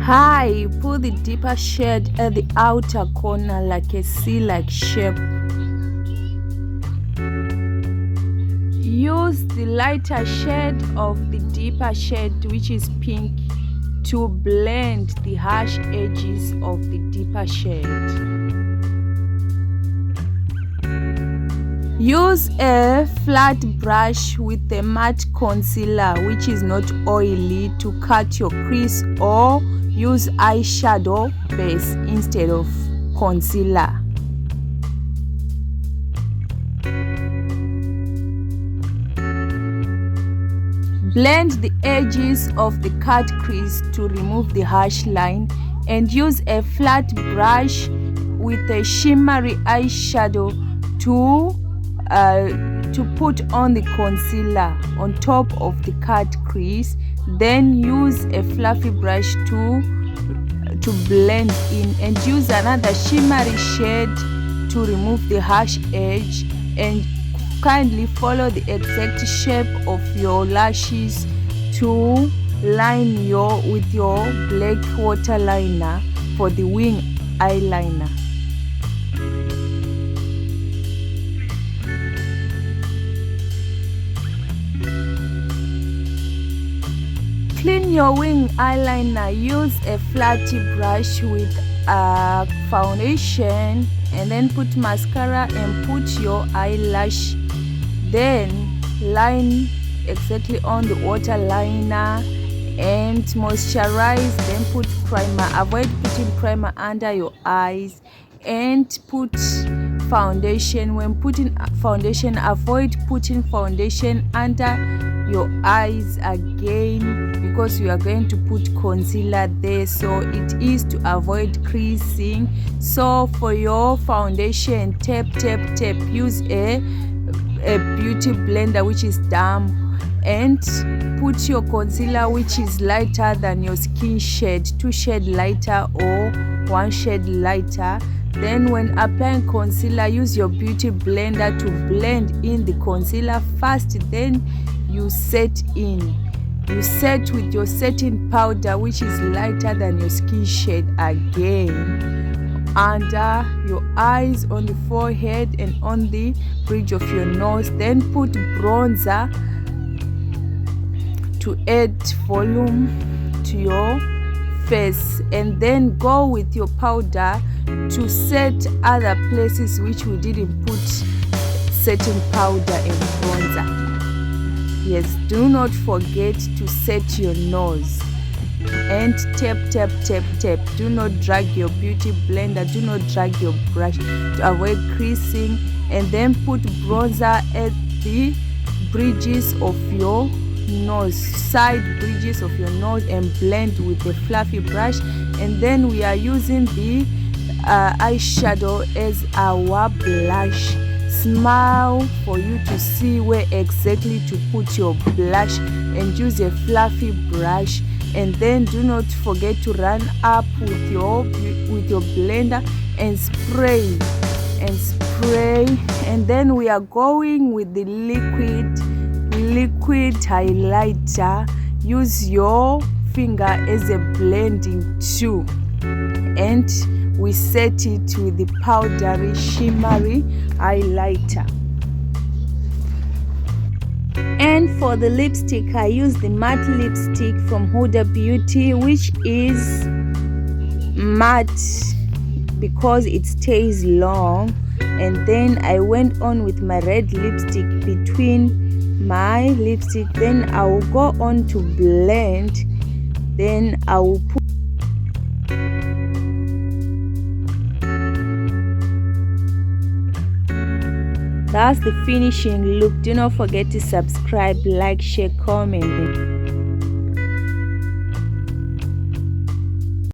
Hi, put the deeper shade at the outer corner like a C-like shape. Use the lighter shade of the deeper shade, which is pink, to blend the harsh edges of the deeper shade. Use a flat brush with a matte concealer which is not oily to cut your crease, or use eyeshadow base instead of concealer. Blend the edges of the cut crease to remove the harsh line, and use a flat brush with a shimmery eyeshadow to put on the concealer on top of the cut crease. Then use a fluffy brush to blend in, and use another shimmery shade to remove the harsh edge, and kindly follow the exact shape of your lashes to line with your black water liner for the wing eyeliner. Clean your wing eyeliner. Use a flatty brush with a foundation, and then put mascara and put your eyelash. Then line exactly on the water liner and moisturize. Then put primer. Avoid putting primer under your eyes, and put foundation. When putting foundation, avoid putting foundation under your eyes again, because you are going to put concealer there, so it is to avoid creasing. So for your foundation, tap. Use a beauty blender which is damp, and put your concealer which is lighter than your skin shade, 2 shades lighter or 1 shade lighter. Then when applying concealer, use your beauty blender to blend in the concealer first, then you set in. You set with your setting powder which is lighter than your skin shade again, under your eyes, on the forehead, and on the bridge of your nose. Then put bronzer to add volume to your face, and then go with your powder to set other places which we didn't put setting powder and bronzer. Yes, do not forget to set your nose, and tap. Do not drag your beauty blender, do not drag your brush to avoid creasing. And then put bronzer at the bridges of your nose, side bridges of your nose, and blend with a fluffy brush. And then we are using the eyeshadow as our blush. Smile for you to see where exactly to put your blush, and use a fluffy brush. And then do not forget to run up with your blender and spray. And then we are going with the liquid highlighter. Use your finger as a blending tool, and we set it with the powdery shimmery highlighter. And for the lipstick, I use the matte lipstick from Huda Beauty, which is matte because it stays long. And then I went on with my red lipstick between my lipstick. Then I will go on to blend. Then I will put that's the finishing look. Do not forget to subscribe, like, share, comment.